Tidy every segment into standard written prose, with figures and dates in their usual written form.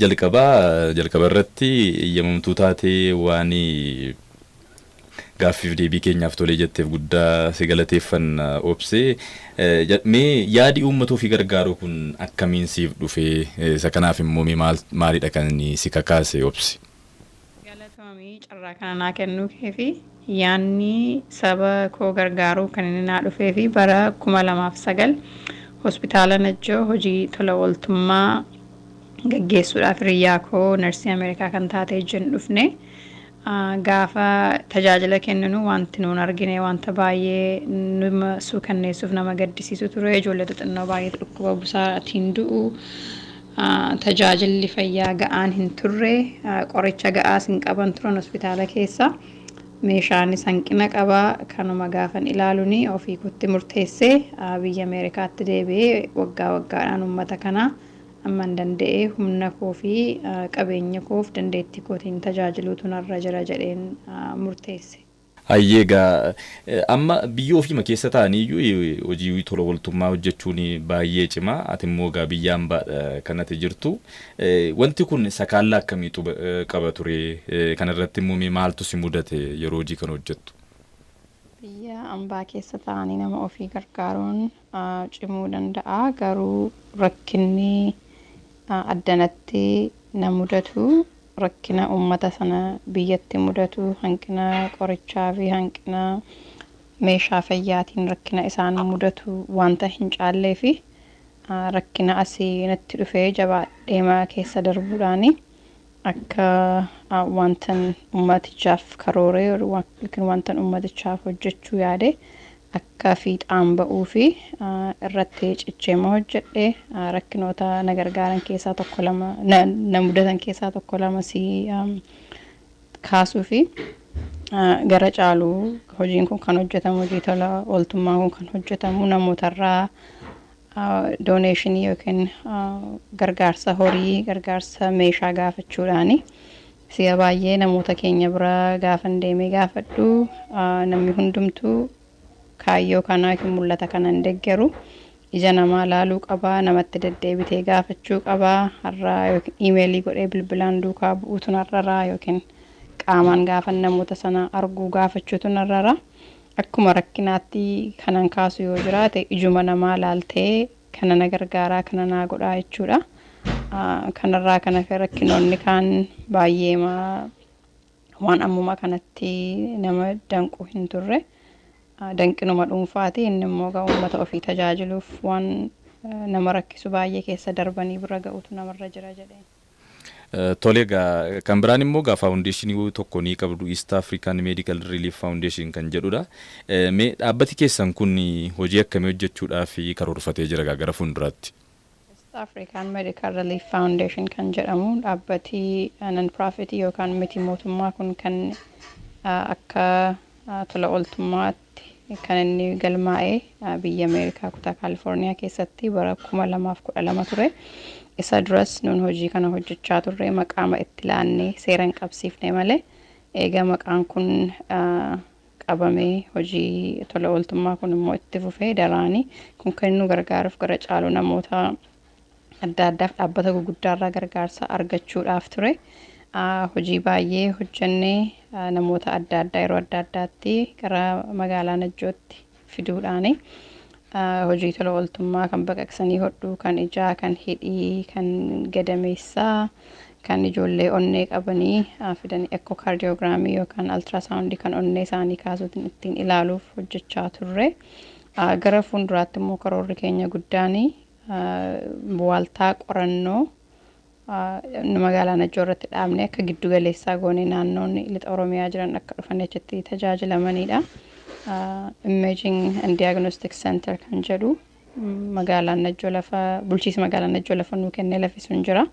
jalqaba irratti eeyyamamtuu taatee waan gaaffiif deebii keenyaaf tolee jetteef guddaa si galateeffanna Obsee. Mee yaadi uummata ofii gargaaru kun akkamiin siif dhufee isa kanaaf immoo maalidha kan si kakaase Obsee? Galatoomii carraa kana naa kennuufii fi yaanni saba koo gargaaruu kan inni naa dhufee fi bara 2009 hospitaala Najjoo hojii tola ooltummaa gaggeessuudhaaf hiriyaa koo narsii Ameerikaa kan taate ejjen dhufne gaafa tajaajila kenninu wanti nuun argine wanta baay'ee nama suukanneessuuf nama gaddisiisu ture. Ijoollee xixinnoo baay'ee dhukkuba busaatiin du'u, tajaajilli fayyaa ga'aan hin turre, qoricha ga'aas hin qaban turan hospitaala keessa. Meeshaanis hanqina qabaa. Kanuma gaafan ilaaluun ofii kootti murteessee biyya Ameerikaatti deebi'ee waggaa waggaadhaan uummata kana amman danda'ee humna koo fi qabeenya koof dandeettii kootiin tajaajiluutu narra jira jedheen murteesse. Hayyeegaa amma biyya ofiima keessa ta'aniyyuu hojii tola ooltummaa hojjechuun baay'ee cimaa. Ati immoo gaa biyyaan kanatti jirtu. Wanti kun sakaallaa akkamii qaba ture? Kanarratti immoo maaltu si mudate yeroo hojii kana hojjettu? Biyya ambaa keessa ta'anii nama ofii gargaaruun cimuu danda'a. Garuu rakkinni addanatti na mudatu rakkina uummata sana biyyatti mudatu hanqina qorichaa fi hanqina meeshaa fayyaatiin rakkina isaan mudatu wanta hin caallee fi rakkina asii natti dhufee jabaadheema keessa darbuudhaani akka wantan ummatichaaf karooree yookiin wantan ummatichaaf hojjechuu yaade akka fiixaan ba'uu fi irratti cicceema hojjedhe rakkinoota na gargaaran keessaa tokko lama na mudatan keessaa tokko lama si kaasuu fi gara caaluu hojiin kun kan hojjetamu hojii tola ooltummaa kun kan hojjetamu namootarraa dooneeshinii yookiin gargaarsa horii gargaarsa meeshaa gaafachuudhaani. Si'a baay'ee namoota keenya bira gaafan deemee gaafadhu namni hundumtuu kaayyoo kanaa yookiin mul'ata kanan deeggaru ija namaa laaluu qabaa, namatti deddeebitee gaafachuu qabaa, har'aa yookiin iimeelii godhee bilbilaan duukaa bu'uutu narraraa yookiin qaamaan gaafan namoota sana arguu gaafachuutu narraraa. Akkuma rakkinaatti kanan kaasu yoo jiraate ijuma namaa laaltee kana na gargaaraa kana naa godhaa jechuudha. Kanarraa kana rakkinoonni kaan baay'ee waan ammuma kanatti nama danqu hin turre. Danqinuma dhuunfaati inni immoo uummata ofii tajaajiluuf waan nama rakkisu baay'ee keessa darbanii bira ga'utu namarra jira jedheen. Toleegaa kan biraan immoo gaa faawundeeshinii tokko ni qabdu East African Medical Relief Foundation kan jedhudha. Mee dhaabbati keessan kun hojii akkamii hojjechuudhaaf karoorfatee jira gara fuulduraatti? East African Medical Relief Foundation kan jedhamu dhaabbati non-profit yookaan miti mootummaa kun kan akka tola ooltummaatti kan inni galmaa'ee biyya Ameerikaa kutaa Kaalifoorniyaa keessatti bara 2012 ture. Isa duras nuun hojii kana hojjechaa turre maqaama itti laannee seera hin qabsiifne malee eega maqaan kun qabamee hojii tola ooltummaa kun immoo itti fufee daraanii kun kan nu gargaaruuf gara caaluu namoota adda addaaf dhaabbata gurguddaarraa gargaarsa argachuudhaaf ture. Hojii baay'ee hojjennee namoota adda addaa yeroo adda addaatti gara magaalaa Najjootti fiduudhaani hojii tola ooltummaa kan baqaqsanii hodhuu, kan ijaa, kan hidhii, kan gadameessaa, kan ijoollee onnee qabanii fidanii ekkokaardiyoogiraamii yookaan altiraasaawundii kan onnee isaanii kaasuutiin ittiin ilaaluuf hojjechaa turre. Gara fuulduraatti immoo karoorri keenya guddaanii waaltaa qorannoo magaalaa Najjoo irratti dhaabne akka giddu galeessaa goone naannoonni lixa Oromiyaa jiran akka dhufan achitti tajaajilamanidha. Imaging and Diagnostic Center kan jedhu magaalaan Najjoo lafa bulchiinsa magaalaa Najjoo lafa nuu kennee lafi sun jira.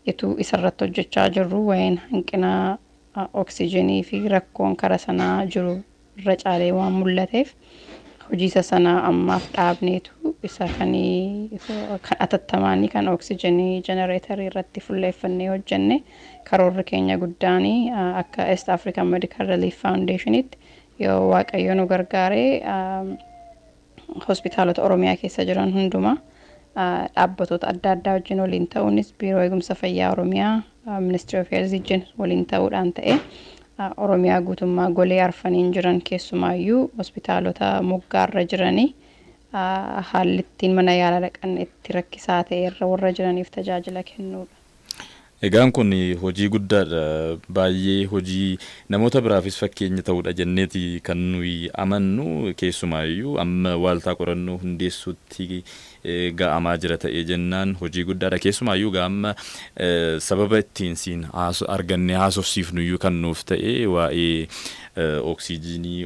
Ituu isarratti hojjechaa jirru wayiin hanqina oksijiinii fi rakkoon kara sanaa jiru irra caalee waan mul'ateef hojii sana ammaaf dhaabneetu isa kan atattamaanii kan oksijiinii jenereetarii irratti fulleeffannee hojjenne karoorri keenya guddaanii akka East African Medical Relief Foundationitti yoo waaqayyo nu gargaaree hospitaalota Oromiyaa keessa jiran hundumaa dhaabbattoota adda addaa wajjin waliin ta'uunis biiroo eegumsa fayyaa Oromiyaa Ministry of Health wajjin waliin ta'uudhaan ta'e Oromiyaa guutummaa golee arfaniin jiran keessumaayyuu hospitaalota moggaarra jiranii haalli ittiin mana yaalaa dhaqan itti rakkisaa ta'e irra warra jiraniif tajaajila kennuudha. Egaan kun hojii guddaadha. Baay'ee hojii namoota biraafis fakkeenya ta'uudha jenneeti kan nuyi amannu keessumaayyuu amma waaltaa qorannoo hundeessuutti ga'amaa jira ta'ee jennaan hojii guddaadha. Keessumaayyuu ga'amma sababa ittiin siin argannee haasofsiifnuyyuu kan nuuf ta'e waa'ee oksijiinii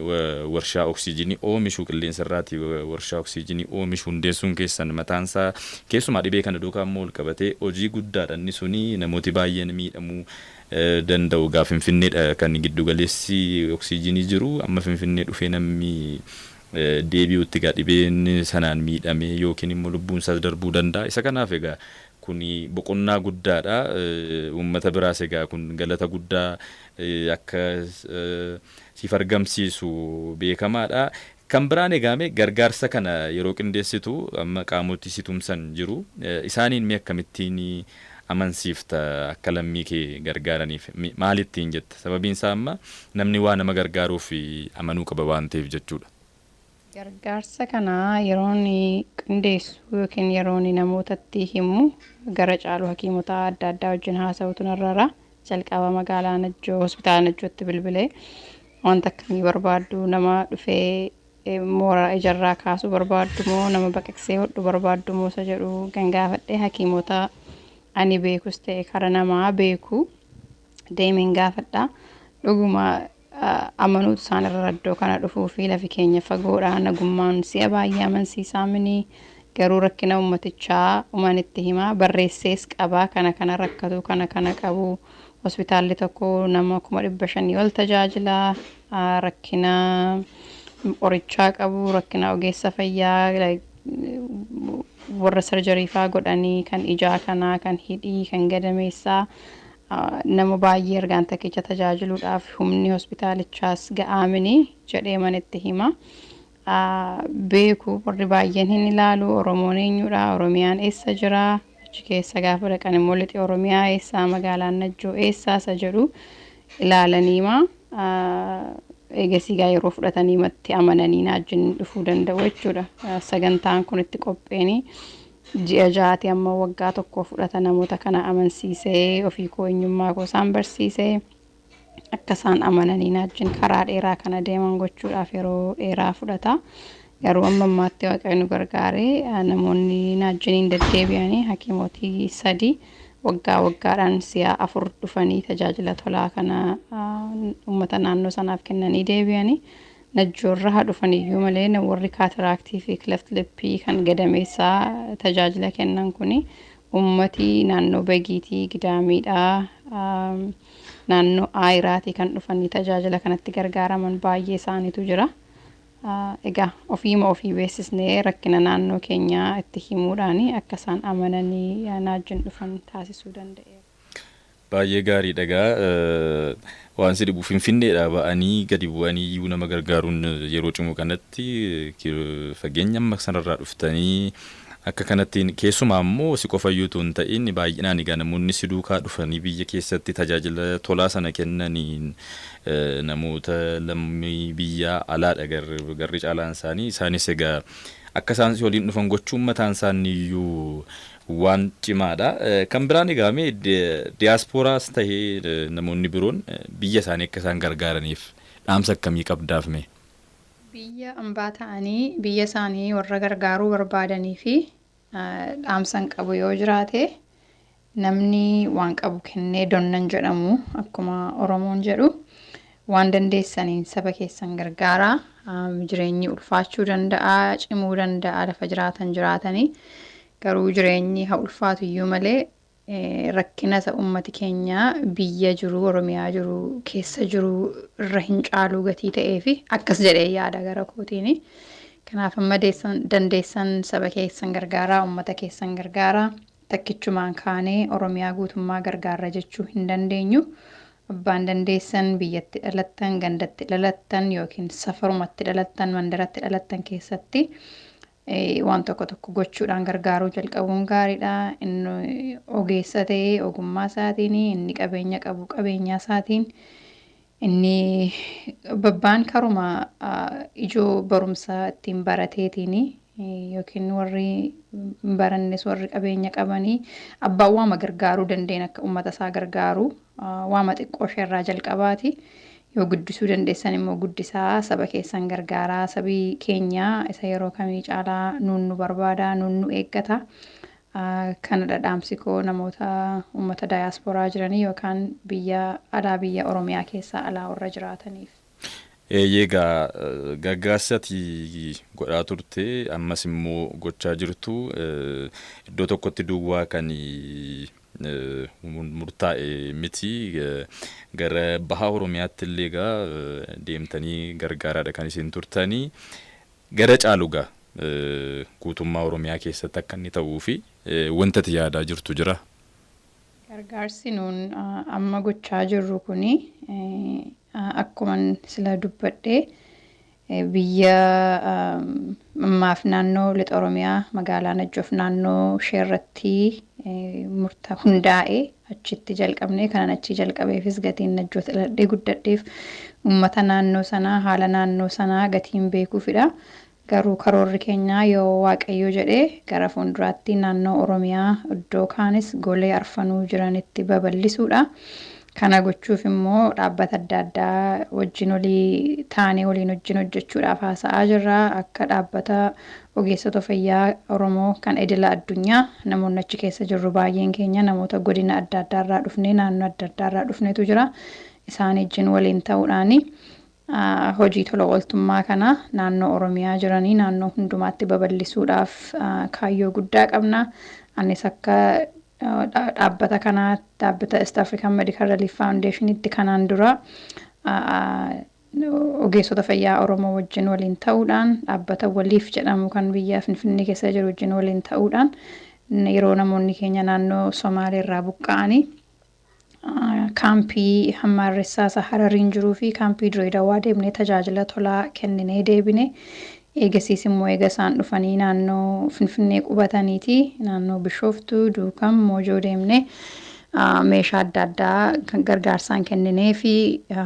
warshaa oksijiinii oomishuu qilleensa irraati warshaa oksijiinii oomishuu hundeessuun keessan mataansaa keessumaa dhibee kana duukaa immoo ol qabatee hojii guddaadha inni suni namooti baay'een miidhamuu danda'u gaa Finfinneedha kan giddu galeessi oksijiinii jiru amma Finfinnee dhufee namni deebi'utti gaa dhibeen sanaan miidhamee yookiin immoo lubbuun isaas darbuu danda'a isa kanaaf egaa kuni boqonnaa guddaadha uummata biraas egaa kun galata guddaa akka siif argamsiisu beekamaadha. Kan biraan egaame gargaarsa kana yeroo qindeessitu amma qaamotti si tumsan jiru isaaniin mee akkamittiin amansiifta akka lammii kee gargaaraniif maalittiin jetta sababiin isaa amma namni waa nama gargaaruuf amanuu qaba waan ta'eef jechuudha. Gargaarsa kana yeroon qindeessu yookiin yeroon namootatti himu gara caalu hakiimota adda addaa wajjin haasa'utu narrara jalqaba magaalaa Najjoo hospitaala Najjootti bilbilee wanta akkamii barbaaddu nama dhufee moora ijarraa kaasuu barbaaddu moo nama baqaqsee hodhu barbaaddu moo isa jedhu gangaafadhee hakiimota ani beekus ta'e kara namaa beeku deemeen gaafadha dhuguma amanuutu isaan irra iddoo kana dhufuu fi lafi keenya fagoodha nagummaan si'a baay'ee amansiisaa mini garuu rakkina ummatichaa umanitti himaa barreessees qabaa kana rakkatu kana qabu hospitaalli tokko nama 500 ol tajaajila rakkina qorichaa qabu rakkina ogeessa fayyaa warra sarjarii faa godhanii kan ijaa kanaa kan hidhii kan gadameessaa nama baay'ee ergaan takkicha tajaajiluudhaaf humni hospitaalichaas ga'aamini jedhee manitti hima beeku warri baay'een hin ilaalu Oromoon eenyudha Oromiyaan eessa jira achi keessa gaafa dhaqan immoo lixi Oromiyaa eessaa magaalaan Najjoo eessaa isa jedhu ilaalaniima eegasiigaa yeroo fudhatanii matti amananii naajjin dhufuu danda'u jechuudha sagantaan kun itti qopheeni ji'a jaati amma waggaa tokko fudhata namoota kana amansiisee ofii koo eenyummaa koo isaan barsiisee akka isaan amananii naajjin karaa dheeraa kana deeman gochuudhaaf yeroo dheeraa fudhata garuu amma ammaatti waaqayyo nu gargaaree namoonni naajjiniin deddeebi'anii hakiimootii 3 waggaadhaan si'a 4 dhufanii tajaajila tolaa kana uummata naannoo sanaaf kennanii deebi'anii Najjoorra haa dhufaniyyuu malee warri kaataraaktii fi cleft lippii kan gadameessaa tajaajila kennan kuni ummati naannoo Bagiitii Gidaamiidhaa naannoo Aayiraatii kan dhufanii tajaajila kanatti gargaaraman baay'ee isaaniitu jira. Egaa ofii beeksisnee rakkina naannoo keenyaa itti himuudhaan akka isaan amananii naajjin dhufan taasisuu danda'eera. Baay'ee gaarii dhagaa waan si dhibu Finfinneedhaa ba'anii gadi bu'anii iyyuu nama gargaaruun yeroo cimu kanatti fageenya amma sanarraa dhuftanii akka kanatti keessumaa immoo si qofayyuutu hin ta'in baay'inaan egaa namoonni si duukaa dhufanii biyya keessatti tajaajila tolaa sana kennaniin namoota lammii biyya alaadha garri caalaan isaanii isaanis egaa akka isaan si waliin dhufan gochuun mataan isaanii iyyuu waan cimaadha. Kan biraan egaame diiyaaspooraas ta'ee namoonni biroon biyya isaanii akka isaan gargaaraniif dhaamsa akkamii qabdaaf mee? Biyya ambaa ta'anii biyya isaanii warra gargaaruu barbaadanii fi dhaamsan qabu yoo jiraate namni waan qabu kennee donnan jedhamu akkuma Oromoon jedhu waan dandeessaniin saba keessan gargaaraa jireenyi ulfaachuu danda'a cimuu danda'a lafa jiraatanii garuu jireenyi haa ulfaatu iyyuu malee rakkina isa ummati keenya biyya jiru Oromiyaa jiru keessa jiru irra hin caaluu gatii ta'ee fi akkas jedhee yaada gara kootiini. Kanaaf amma dandeessan saba keessan gargaaraa ummata keessan gargaaraa takkichumaan kaanee Oromiyaa guutummaa gargaarra jechuu hin dandeenyu. Abbaan dandeessan biyyatti dhalattan gandatti dhalattan yookiin safarumatti dhalattan mandaratti dhalattan keessatti waan tokko tokko gochuudhaan gargaaruu jalqabuun gaariidha. Inni ogeessa ta'ee ogummaa isaatiin, inni qabeenya qabu qabeenyaa isaatiin, inni babbaan karuma ijoo barumsaa ittiin barateetiin yookiin warri barannes warri qabeenya qabanii abbaan waama gargaaruu dandeenye akka uummata isaa gargaaru waama xiqqoo isheerraa jalqabaati. Yoo guddisuu dandeessan immoo guddisaa saba keessan gargaaraa sabii keenya isa yeroo kamii caalaa nuun nu barbaada nuun nu eeggata. Kana dhadhaamsi koo namoota uummata daayasporaa jiranii yookaan biyya Oromiyaa keessaa alaa warra jiraataniif. Eeyyega gaggaasati godhaa turte ammas immoo gochaa jirtu iddoo tokkotti duwwaa kan murtaa'e miti gara baha Oromiyaatti illee egaa deemtanii gargaaraadha kan isin turtanii gara caalugaa guutummaa Oromiyaa keessatti akka inni ta'uu fi wanta ati yaadaa jirtu jira. Gargaarsi nuun amma gochaa jirru kuni akkuma sila dubbadhee biyya ammaaf naannoo lixa Oromiyaa magaalaa Najjoof naannoo isheerratti murtaa hundaa'ee achitti jalqabnee kanan achi jalqabeefis gatiin Najjoota dhaladhee guddadheef uummata naannoo sanaa haala naannoo sanaa gatiin beekuufidha. Garuu karoorri keenyaa yoo Waaqayyo jedhee gara fuulduraatti naannoo Oromiyaa iddoo kaanis golee arfanuu jiranitti babal'isuudha. Kana gochuuf immoo dhaabbata adda addaa wajjin olii taanee waliin wajjin hojjechuudhaaf haasa'aa jirra. Akka dhaabbata ogeessota fayyaa Oromoo kan idila addunyaa namoonni achi keessa jirru baay'een keenya namoota godina adda addaarraa dhufnee naannoo adda addaarraa dhufneetu jira. Isaan wajjin waliin ta'uudhaani hojii tola ooltummaa kana naannoo Oromiyaa jiranii naannoo hundumaatti babal'isuudhaaf kaayyoo guddaa qabna. Anis akka dhaabbata kanaa dhaabbata East African Medical Relief Foundation itti kanaan dura ogeessota fayyaa Oromoo wajjin waliin ta'uudhaan dhaabbata waliif jedhamu kan biyya Finfinnee keessa jiru wajjin waliin ta'uudhaan yeroo namoonni keenya naannoo Somaaleerraa buqqa'anii kaampii Hammaarressaa Harariin jiruu fi kaampii Dirreedawaa deemnee tajaajila tolaa kenninee deebine. Eegasiis immoo eega isaan dhufanii naannoo Finfinnee qubataniiti naannoo Bishooftuu Duukam Moojoo deemnee meeshaa adda addaa kan gargaarsaan kenninee fi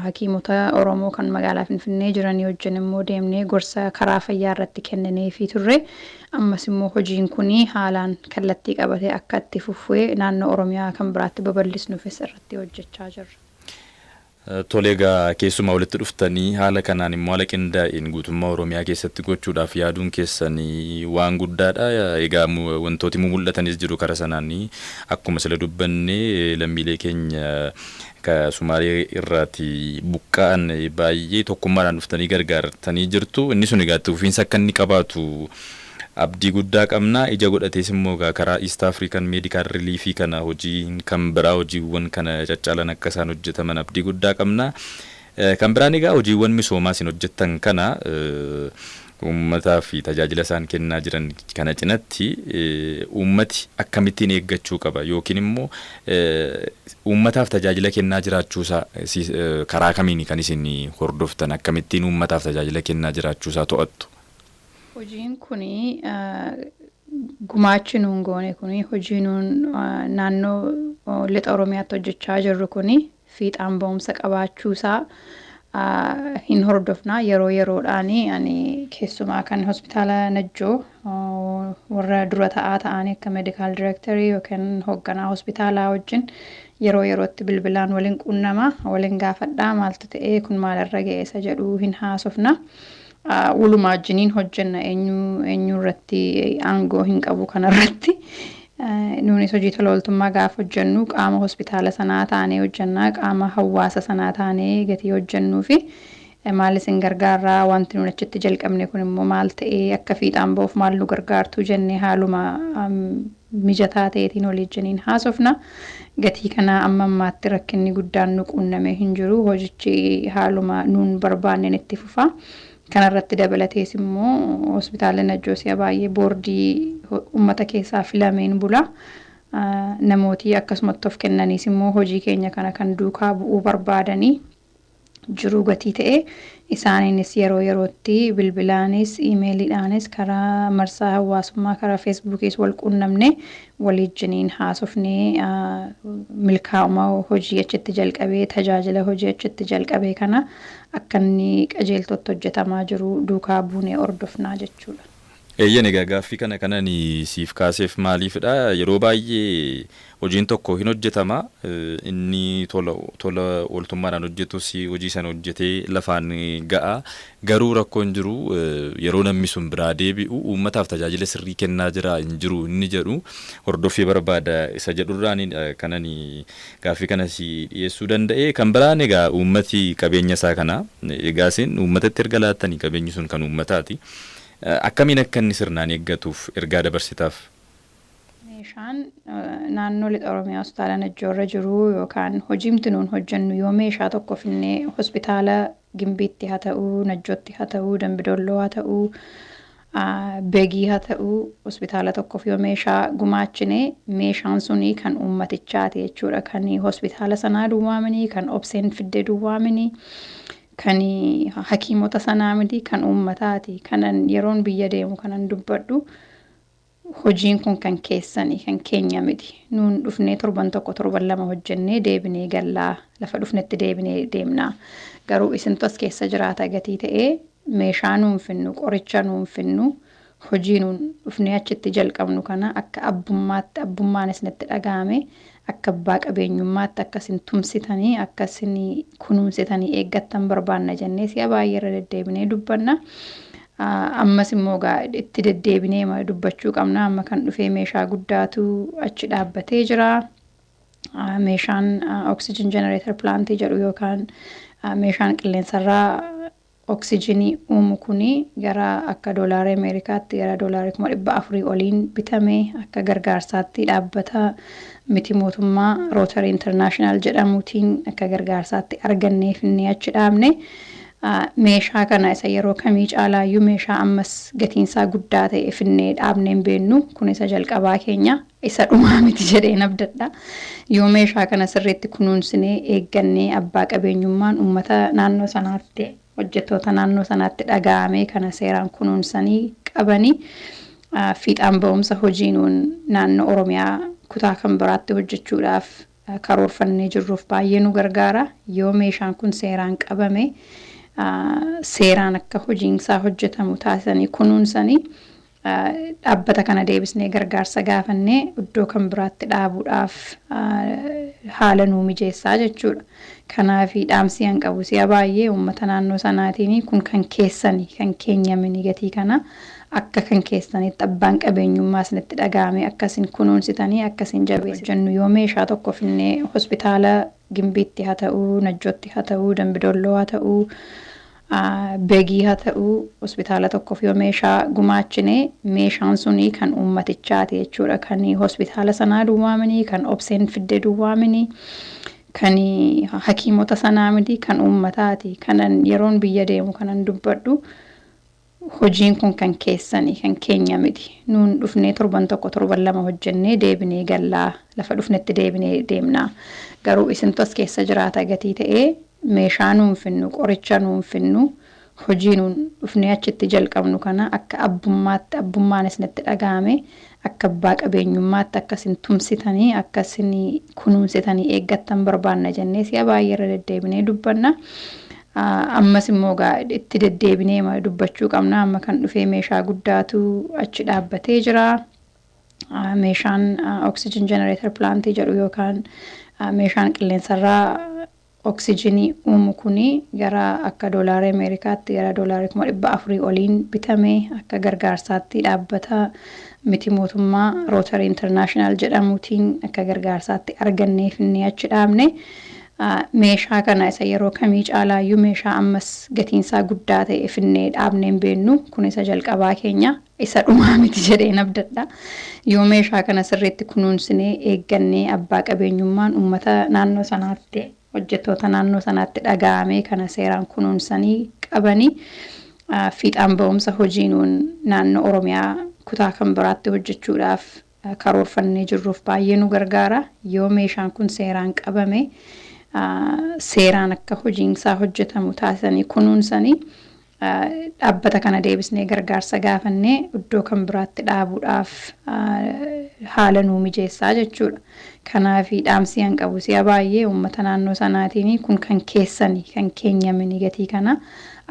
hakiimota Oromoo kan magaalaa Finfinnee jiranii wajjin immoo deemnee gorsa karaa fayyaa irratti kenninee fi turre. Ammas immoo hojiin kuni haalaan kallattii qabatee akka itti fufee naannoo Oromiyaa kan biraatti babal'isnuufis irratti hojjechaa jirra. Toleegaa keessumaa walitti dhuftanii haala kanaan immoo haala qindaa'een guutummaa Oromiyaa keessatti gochuudhaaf yaaduun keessanii waan guddaadha. Egaa wantooti mul'atanis jiru karaa sanaanii akkuma sila dubbannee lammiilee keenya ka Sumaalee irraati buqqa'an baay'ee tokkummaadhaan dhuftanii gargaartanii jirtu. Inni sun egaa tuufiinsa akka inni qabaatu abdii guddaa qabna. Ija godhatees immoo karaa East African Medical Relief kana hojii kan biraa hojiiwwan kana caccaalan akka isaan hojjetaman abdii guddaa qabna. Kan biraan egaa hojiiwwan misoomaa isin hojjettan kana uummataa fi tajaajila isaan kennaa jiran kana cinatti uummati akkamittiin eeggachuu qaba yookiin immoo uummataaf tajaajila kennaa jiraachuusaa karaa kamiin kan isin hordoftan akkamittiin uummataaf tajaajila kennaa jiraachuusaa to'attu? Hojiin kuni gumaachi nuun goone kuni hojii nuun naannoo lixa Oromiyaatti hojjechaa jirru kuni fiixaan ba'umsa qabaachuusaa hin hordofna yeroo yeroodhaani ani keessumaa kan hospitaala Najjoo warra dura ta'anii akka medical director yookaan hoogganaa hospitaalaa wajjin yeroo yerootti bilbilaan waliin quunnama waliin gaafadhaa maaltu ta'ee kun maalirra ga'eessa jedhu hin haasofna. Walumaa wajjiniin hojjenna eenyu irratti aangoo hin qabu kanarratti. Nuunis hojii tola ooltummaa gaafa hojjennu qaama hospitaala sanaa taanee hojjennaa qaama hawaasa sanaa taanee gatii hojjennuu fi maal isin gargaarraa wanti nuun achitti jalqabne kun immoo maal ta'ee akka fiixaan ba'uuf maal nu gargaartu jennee haaluma mijataa ta'eetiin olii wajjiniin haasofna. Gatii kana amma ammaatti rakkinni guddaan nu quunnamee hin jiru hojichi haaluma nuun barbaanneen itti fufa. Kanarratti dabalatees immoo hospitaala Najjoosiyaa baay'ee boordii uummata keessaa filameen bula. Namooti akkasumatti of kennaniis immoo hojii keenya kana kan duukaa bu'uu barbaadanii jiru gatii ta'e isaaniinis yeroo yerootti bilbilaanis iimeeliidhaanis karaa marsaa hawaasummaa karaa feesbuukiis wal quunnamne waliijjiniin haasofnee milkaa'uma hojii achitti jalqabee tajaajila hojii achitti jalqabee kana akka inni qajeeltotti hojjetamaa jiru duukaa buunee ordofnaa jechuudha. Eeyyan egaa gaaffii kana kanan siif kaaseef maaliifidha yeroo baay'ee hojiin tokko hin hojjetama inni tola ooltummaadhaan hojjetus hojii sana hojjetee lafaan ga'a garuu rakkoon jiru yeroo namni sun biraa deebi'u uummataaf tajaajila sirrii kennaa jira hin jiru inni jedhu hordoffii barbaada isa jedhurraan kanan gaaffii kana si dhiyeessuu danda'e kan biraan egaa uummati qabeenya isaa kana egaa isin uummatatti erga laattanii qabeenyi sun kan uummataati. Akkamiin akka inni sirnaan eeggatuuf ergaa dabarsitaaf? Meeshaan naannoo lixa Oromiyaa hospitaala Najjoorra jiru yookaan hojiimti nuun hojjennu yoo meeshaa tokko finnee hospitaala Gimbiitti haa ta'uu, Najjootti haa ta'uu, Dambidolloo haa ta'uu, Beegii haa ta'uu hospitaala tokkoof yoo meeshaa gumaachine meeshaan suni kan uummatichaati jechuudha. Kan hospitaala sanaa duwwaamanii, kan obseen fiddee duwwaamanii. Kan hakiimota sanaa miti kan uummataati kanan yeroon biyya deemu kanan dubbadhu hojiin kun kan keessanii kan keenya miti nuun dhufnee torban tokko torban lama hojjennee deebinee gallaa lafa dhufnetti deebinee deemnaa garuu isintu as keessa jiraata gatii ta'ee meeshaa nuun finnu qoricha nuun finnu hojii nuun dhufnee achitti jalqabnu kana akka abbummaan isinitti dhaga'ame akka abbaa qabeenyummaatti akkasin tumsitanii akkasin kunuunsitanii eeggattan barbaanna jennee si'a baay'ee irra deddeebinee dubbanna. Ammas immoo itti deddeebinee dubbachuu qabna amma kan dhufee meeshaa guddaatu achi dhaabbatee jira. Meeshaan oxygen generator plantii jedhu yookaan meeshaan qilleensarraa oksijinii uumu kuni gara akka doolaara Ameerikaatti gara doolaara 400 oliin bitame akka gargaarsaatti dhaabbata miti mootummaa Rotary International jedhamuutiin akka gargaarsaatti argannee finnee achi dhaabne meeshaa kana isa yeroo kamii caalaayyuu meeshaa ammas gatiinsaa guddaa ta'e finnee dhaabneen beennu kun isa jalqabaa keenya isa dhumaa miti jedheen abdadha yoo meeshaa kana sirriitti kunuunsinee eeggannee abbaa qabeenyummaan uummata naannoo sanaatti hojjettoota naannoo sanaatti dhaga'ame kana seeraan kunuunsanii qabanii fiixaan ba'umsa hojiinuun naannoo Oromiyaa kutaa kan biraatti hojjechuudhaaf karoorfannee jirruuf baay'ee nu gargaara yoo meeshaan kun seeraan qabame seeraan akka hojiinsaa hojjetamu taasisanii kunuunsanii dhaabbata kana deebisnee gargaarsa gaafannee iddoo kan biraatti dhaabuudhaaf haala nuu mijeessaa jechuudha. Kanaaf dhaamsi an qabu si'a baay'ee uummata naannoo sanaatiin kun kan keessanii kan keenya mini gatii kana akka kan keessanitti abbaan qabeenyummaa isinitti dhaga'ame akkasin kunuunsitanii akkasin jabeessannu yoo meeshaa tokko finnee hospitaala Gimbiitti haa ta'uu, Najjootti haa ta'uu, Dambidolloo haa ta'uu, Beegii haa ta'uu hospitaala tokkoof yoo meeshaa gumaachine meeshaan suni kan uummatichaati jechuudha. Kan hospitaala sanaa duwwaamanii, kan obseen fiddee duwwaamanii, kan hakiimota sanaa miti kan uummataati. Kanan yeroon biyya deemu kanan dubbadhu hojiin kun kan keessanii kan keenya miti nuun dhufnee torban tokko torban lama hojjennee deebinee gallaa lafa dhufnetti deebinee deemnaa garuu isintu as keessa jiraata gatii ta'ee meeshaa nuun finnu qoricha nuun finnu hojii nuun dhufnee achitti jalqabnu kana akka abbummaan isinitti dhaga'ame akka abbaa qabeenyummaatti akkasin tumsitanii akkasin kunuunsitanii eeggattan barbaanna jennee si'a baay'ee irra deddeebinee dubbanna. Ammas immoo itti deddeebinee dubbachuu qabna amma kan dhufee meeshaa guddaatu achi dhaabbatee jira. Meeshaan oxygen generator plantii jedhu yookaan meeshaan qilleensarraa oksijinii uumu kuni gara akka doolaara Ameerikaatti gara doolaara 400 oliin bitame akka gargaarsaatti dhaabbata miti mootummaa Rotary International jedhamuutiin akka gargaarsaatti argannee finnee achi dhaabne. Meeshaa kana isa yeroo kamii caalaayyuu meeshaa ammas gatiinsaa guddaa ta'e finnee dhaabneen beennu kun isa jalqabaa keenya isa dhumaa miti jedheen abdadha yoo meeshaa kana sirriitti kunuunsinee eeggannee abbaa qabeenyummaan uummata naannoo sanaatti hojjettoota naannoo sanaatti dhaga'ame kana seeraan kunuunsanii qabanii fiixaan ba'umsa hojiinuun naannoo Oromiyaa kutaa kan biraatti hojjechuudhaaf karoorfannee jirruuf baay'ee nu gargaara yoo meeshaan kun seeraan qabame seeraan akka hojiinsaa hojjetamu taasisanii kunuunsanii dhaabbata kana deebisnee gargaarsa gaafannee iddoo kan biraatti dhaabuudhaaf haala nuu mijeessaa jechuudha. Kanaaf dhaamsi an qabu si'a baay'ee uummata naannoo sanaatiin kun kan keessanii kan keenyamini gatii kana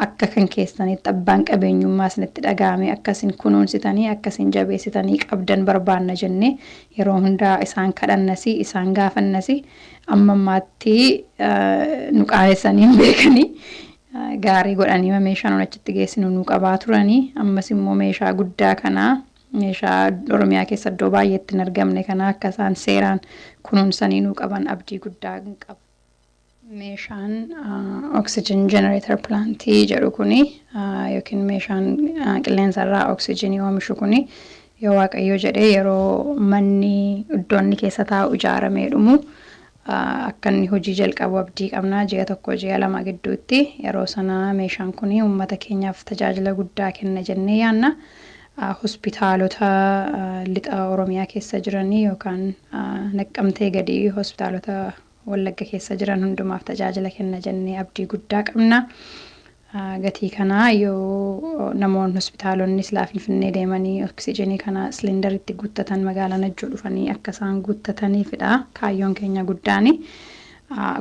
akka kan keessanitti abbaan qabeenyummaa isinitti dhaga'ame akkasiin kunuunsitanii akkasiin jabeessitanii qabdan barbaanna jennee yeroo hundaa isaan kadhannasi isaan gaafannasi amma ammaatti nu qaanessanii hin beekanii gaarii godhanii meeshaan achitti geessinu nu qabaa turanii ammas immoo meeshaa guddaa kanaa meeshaa Oromiyaa keessa iddoo baay'eetti hin argamne kana akka isaan seeraan kunuunsanii nu qaban abdii guddaa qaba. Meeshaan oxygen generator plantii jedhu kuni yookiin meeshaan qilleensarraa oxygenii oomishu kuni yoo Waaqayyo jedhee yeroo manni iddoonni keessa taa'u ijaaramee dhumu akka inni hojii jalqabu abdii qabnaa ji'a tokko ji'a lama gidduutti yeroo sana meeshaan kuni uummata keenyaaf tajaajila guddaa kenna jennee yaanna. Hospitaalota lixa Oromiyaa keessa jiranii yookaan Naqqamtee gadi hospitaalota Wallagga keessa jiran hundumaaf tajaajila kenna jennee abdii guddaa qabna. Gatii kanaa yoo namoonni hospitaalonni silaa Finfinnee deemanii oksijiinii kana siliindaritti guuttatan magaalaa Najjoo dhufanii akka isaan guuttataniifidha kaayyoon keenya guddaani.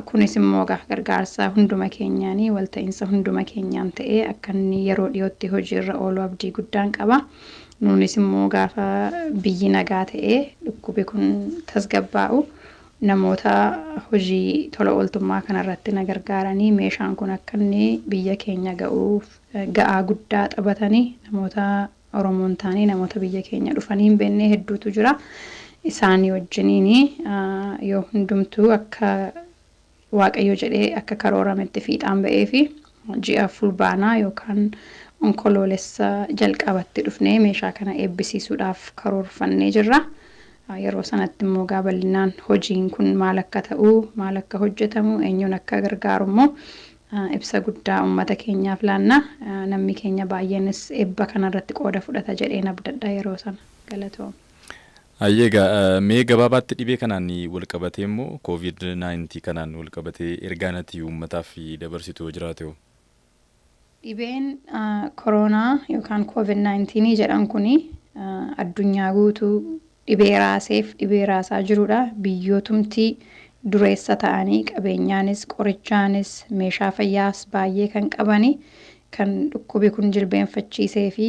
Kunis immoo gargaarsa hunduma keenyaanii walta'iinsa hunduma keenyaan ta'ee akka inni yeroo dhiyootti hojiirra oolu abdii guddaan qaba. Nuunis immoo gaafa biyyi nagaa ta'ee dhukkubi kun tasgabbaa'u namoota hojii tola ooltummaa kanarratti na gargaaranii meeshaan kun akka inni biyya keenya ga'aa guddaa taphatanii namoota Oromoon taanii namoota biyya keenya dhufanii hin beekne hedduutu jira. Isaanii wajjiniin yoo hundumtuu akka Waaqayyo jedhee akka karoorametti fiixaan ba'ee fi ji'a fulbaanaa yookaan onkoloolessa jalqabatti dhufnee meeshaa kana eebbisiisuudhaaf karoorfannee jirra. Yeroo sanatti immoo bal'inaan hojiin kun maal akka ta'u maal akka hojjetamu eenyuun akka gargaaru immoo ibsa guddaa uummata keenyaaf laanna. Namni keenya baay'eenis eebba kanarratti qooda fudhata jedheen abdadha yeroo sana galatoom. Ayyeegaa mee gabaabaatti dhibee kanaan wal qabatee immoo COVID-19 kanaan wal qabatee ergaanati uummataaf dabarsitu jiraate hoo? Dhibeen koronaa yookaan COVID-19 jedhan kuni addunyaa guutuu dhibee raaseef dhibee raasaa jirudha. Biyyootumti dureessa ta'anii qabeenyaanis qorichaanis meeshaa fayyaas baay'ee kan qabani kan dhukkubi kun jilbeenfachiisee fi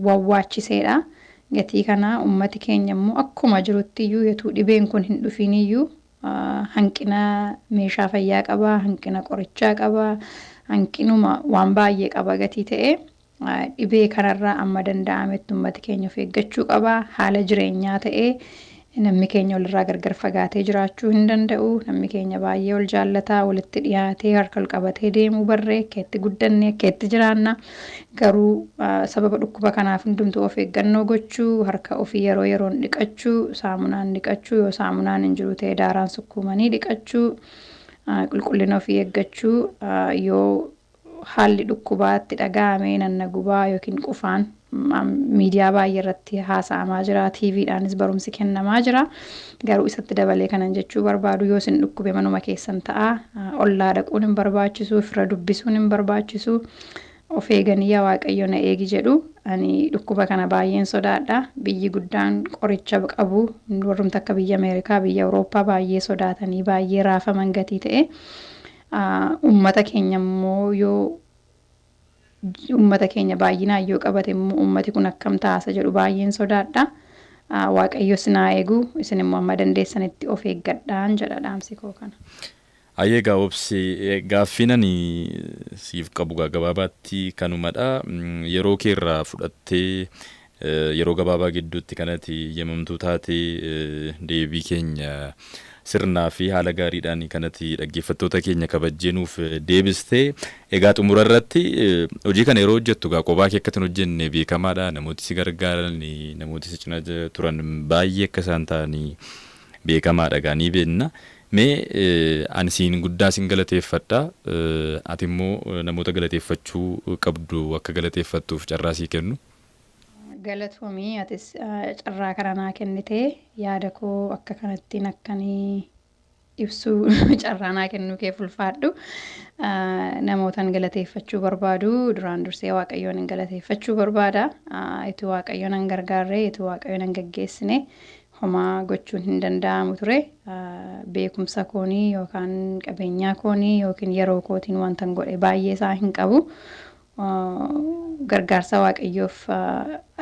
wawwaachiseedha. Gatii kana uummati keenya immoo akkuma jirutti iyyuu yetuu dhibeen kun hin dhufin iyyuu hanqina meeshaa fayyaa qaba, hanqina qorichaa qaba, hanqinuma waan baay'ee qaba gatii ta'e dhibee kanarraa amma danda'ametti uummati keenya of eeggachuu qaba. Haala jireenyaa ta'ee namni keenya walirraa gargar fagaatee jiraachuu hin danda'u. Namni keenya baay'ee wal jaallataa walitti dhiyaatee harka wal qabatee deemuu barree akkeetti guddannee akkeetti jiraanna. Garuu sababa dhukkuba kanaaf hundumtuu of eeggannoo gochuu harka ofii yeroo yeroon dhiqachuu saamunaan dhiqachuu yoo saamunaan hin jiru ta'e daaraan sukkuumanii dhiqachuu qulqullina ofii eeggachuu yoo haalli dhukkubaatti dhaga'amee nanna gubaa yookiin qufaan miidiyaa baay'ee irratti haasa'amaa jira. TVdhaanis barumsi kennamaa jira. Garuu isatti dabalee kanan jechuu barbaadu yoo isin dhukkube manuma keessan ta'a. Ollaa dhaquun hin barbaachisu, fira dubbisuun hin barbaachisu. Of eeganii yaa Waaqayyo na eegi jedhu. Ani dhukkuba kana baay'een sodaadha. Biyyi guddaan qoricha qabu warrumta akka biyya Ameerikaa, biyya Awurooppaa baay'ee sodaatanii baay'ee raafaman gatii ta'e. Uummata keenya immoo yoo uummata keenya baay'inaan yoo qabate immoo uummati kun akkam taasa jedhu baay'een sodaadha. Waaqayyo sinaa eegu isin immoo amma dandeessanitti of eeggadhaan jedha dhaamsi koo kana. Ayyeegaa obsee gaaffiinani siif qabu gabaabaatti kanumadha. Yeroo keerraa fudhattee yeroo gabaabaa gidduutti kanatti yemamtuu taatee deebii keenya sirnaa fi haala gaariidhaan kanatti dhaggeeffattoota keenya kabajjeenuuf deebistee egaa xumura irratti hojii kana yeroo hojjettu qophaa kee akkatti hojjenne beekamaadha. Namooti si gargaaran namooti si cina turan baay'ee akka isaan ta'anii beekamaadha gaanii beenna. Mee ani siin guddaa siin galateeffadha. Ati immoo namoota galateeffachuu qabdu akka galateeffattuuf carraa sii kennu. Galatoomii atis carraa kana naa kennitee yaada koo akka kanattiin akkanii ibsuu carraanaa kennuu kee ulfaadhu. Namootaan galateeffachuu barbaadu duraan dursee waaqayyoon hin galateeffachuu barbaada. Itti waaqayyoon hin gargaarre itti waaqayyoon hin gaggeessine homaa gochuun hin danda'amu ture. Beekumsa koonii yookaan qabeenyaa koonii yookiin yeroo kootiin wanta godhe baay'ee isaa hin qabu. Gargaarsa waaqayyoof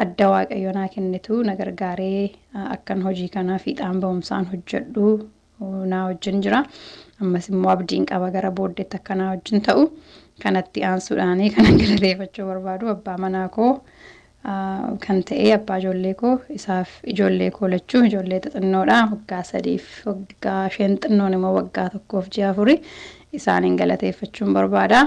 adda waaqayyoonaa kennitu na gargaaree akkan hojii kanaa fiixaan ba'umsaan hojjedhu naa wajjin jira. Ammas immoo abdiin qaba gara booddeetti akka naa wajjin ta'u kanatti aansuudhaanii kanan galateeffachuu barbaadu abbaa manaa koo kan ta'e abbaa ijoollee koo isaaf ijoollee koo lachuu ijoollee xixinnoodha waggaa 3 waggaa 5 xinnoon immoo waggaa 1 isaaniin galateeffachuun barbaada.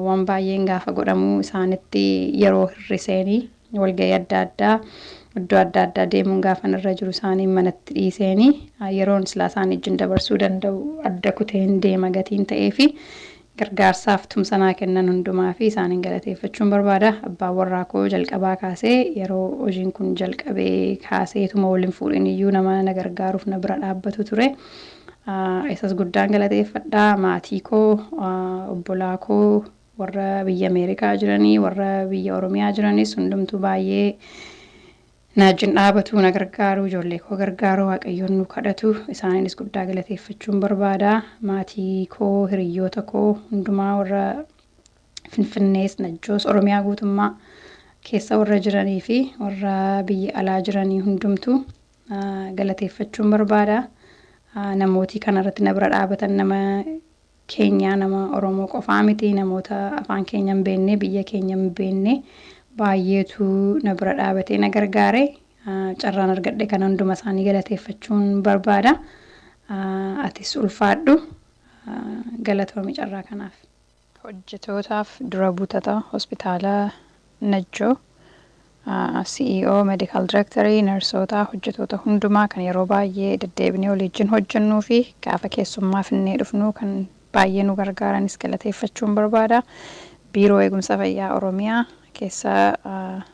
Waan baay'een gaafa godhamu isaanitti yeroo hirriseenii walga'ii adda addaa iddoo adda addaa deemuun gaafa irra jiru isaanii manatti dhiiseenii yeroon silaa isaanii wajjin dabarsuu danda'u adda kuteen deema gatiin ta'ee fi gargaarsaaf tumsanaa kennan hundumaa fi isaaniin galateeffachuun barbaada. Abbaan warraa koo jalqabaa kaasee yeroo hojiin kun jalqabee kaaseetuma waliin fuudhin iyyuu nama na gargaaruuf na bira dhaabbatu ture. Isas guddaan galateeffadhaa. Maatii koo obbolaa koo warra biyya Ameerikaa jiranii warra biyya Oromiyaa jiranis hundumtuu baay'ee na wajjin dhaabatu na gargaaru ijoollee koo gargaaru waaqayyoon nu kadhatu isaaniinis guddaa galateeffachuun barbaada. Maatii koo hiriyoota koo hundumaa warra Finfinnees Najjoos Oromiyaa guutummaa keessa warra jiranii fi warra biyya alaa jiranii hundumtuu galateeffachuun barbaada. Namooti kanarratti na bira dhaabatan nama Keenyaa nama Oromoo qofaa miti namoota afaan keenya hin beekne biyya keenya hin beekne baay'eetu na bira dhaabatee na gargaare carraan argadhe kana hunduma isaanii galateeffachuun barbaada. Atis ulfaadhu galatoomii carraa kanaaf. Hojjetootaaf dura buutota hospitaala Najjoo CEO Medical Directory narsoota hojjetoota hundumaa kan yeroo baay'ee deddeebinee waliin hojjennuu fi gaafa keessummaa finnee dhufnu kan baay'ee nu gargaaranis galateeffachuun barbaada. Biiroo eegumsa fayyaa Oromiyaa keessa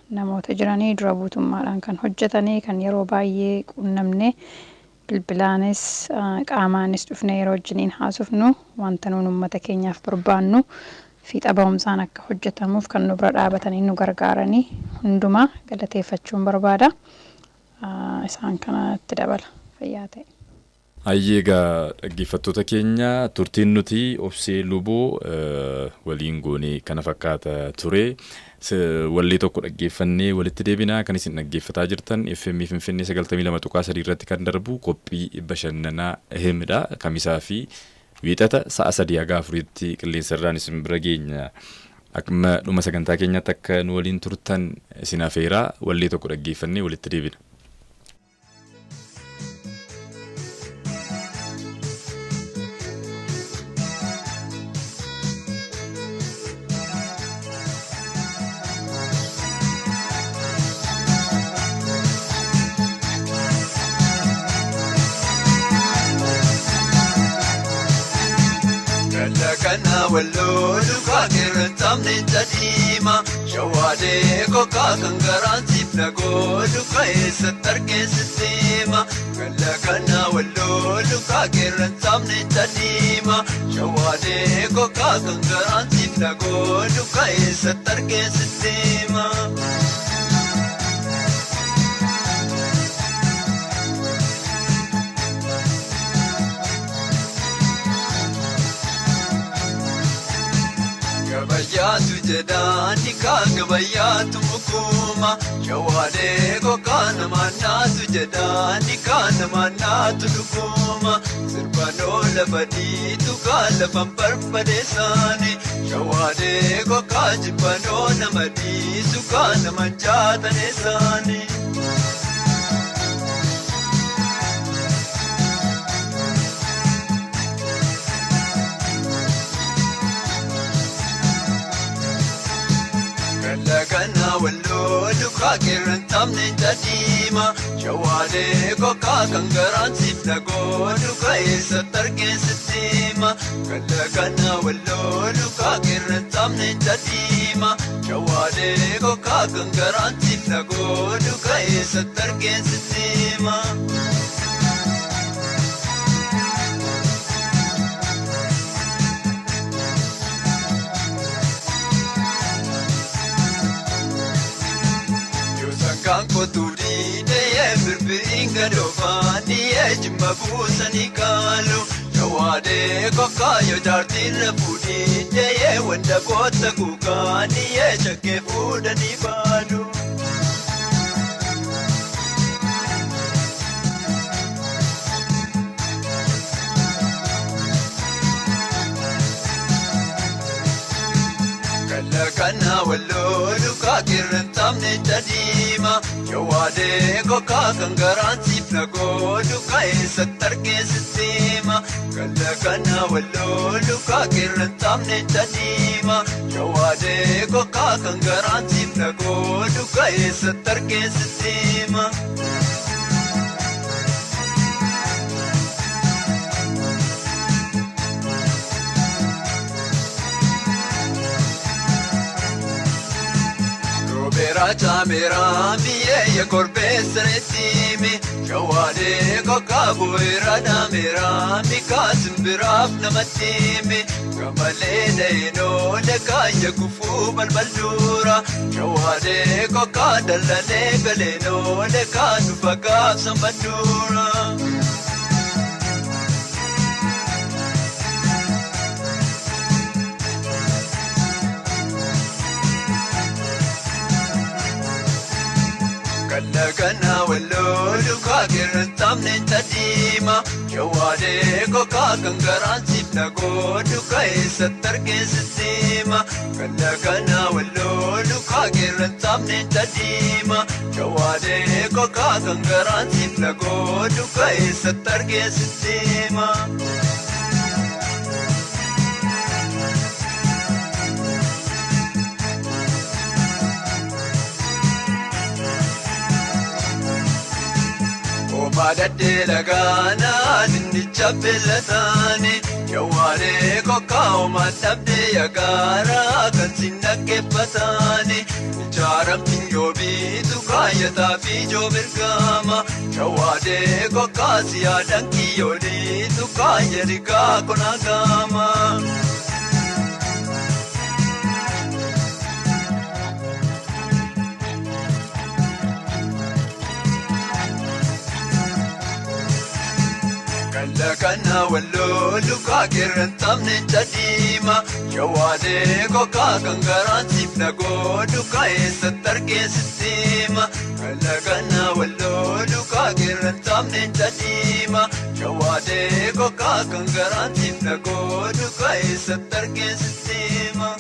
namoota jiranii dura buutummaadhaan kan hojjetanii kan yeroo baay'ee quunnamne bilbilaanis qaamaanis dhufnee yeroo wajjiniin haasofnu wanta nuun uummata keenyaaf barbaannu fiixa ba'umsaan akka hojjetamuuf kan nu bira dhaabatanii nu gargaaranii hundumaa galateeffachuun barbaada. Isaan kanatti dabala fayyaa ta'e. Egaa dhaggeeffattoota keenya turtiin nuti Obsee Luboo waliin goonee kana fakkaata ture. Wallee tokko dhaggeeffannee walitti deebinaa kan isin dhaggeeffataa jirtan FM Finfinnee 92.3 irratti kan darbu qophii bashannanaa IHIMdha. Kamisaa fi wiixata sa'a 3:04 qilleensa irraan isin bira geenya. Akkuma dhuma sagantaa keenyaatti akka nu waliin turtan isin afeeraa wallee tokko dhaggeeffannee walitti deebina. Kana wallo duka kiran tamne tadima shawade ko ka kangaran sipna go duka esa tarke sistema kana wallo duka kiran tamne tadima shawade ko ka kangaran sipna go duka esa tarke sistema Gabayatu jedani ka gabayatu mukuma shawade ko kana manatu jedani kana manatu dukuma sirbano labadi tu kala pamparpadesani shawade ko kajibano namadi su kana manjata nesani Kana wallo duka kiran tamne tadima shawade ko ka kangaran sipna go duka esa tarke sistema kana wallo duka kiran tamne tadima shawade ko ka kangaran sipna go duka esa tarke sistema kotu diidee birbiriin gadoofaanii ejjimma buusanii kaalu. Shawaadee kokkaayo jaartiin rafu diidee wanta goota guugaanii shakkee fuudhanii baadu. Kana wallolu kakirin tamne jadima Shawaadee kokkaa kan garaansiif nagoodu kaa'eessa targeessiteema. Kana wallolu kakirin tamne jadima Shawaadee kokkaa kan garaansiif nagoodu kaa'eessa targeessiteema. Mera miye korbeessa reetimi Shawaadee kokkaa bu'eera mera mikaasin biraaf namatimi Kamalee dheenoole kaayya kufuu balbalduura Shawaadee kokkaa dallalee galeenoole kaanu fagaaf sambaduura. Kana wallolu kakirin tamne jadima Shawaadee kokkaa kan garaansiif nagoodu kaa'eessa targeessiteema. Kana wallolu kakirin tamne jadima Shawaadee kokkaa kan garaansiif nagoodu kaa'eessa targeessiteema. Baadadee lagaanaa dinnicha beelataani Shawaadee kokkaa homaan dhabdee yagaaraa kan si dhaggeeffataani. Ijaaramtiin yoo biitu kaayyataa fi joo birgaama Shawaadee kokkaa si yaadan kiyyooliitu kaayya rigaa konaagaama. Kana wallolu kakirin tamne jadima Shawaadee kokkaa kan garaansiif nagoodu kaa'eessa targeessiteema. Kana wallolu kakirin tamne jadima Shawaadee kokkaa kan garaansiif nagoodu kaa'eessa targeessiteema.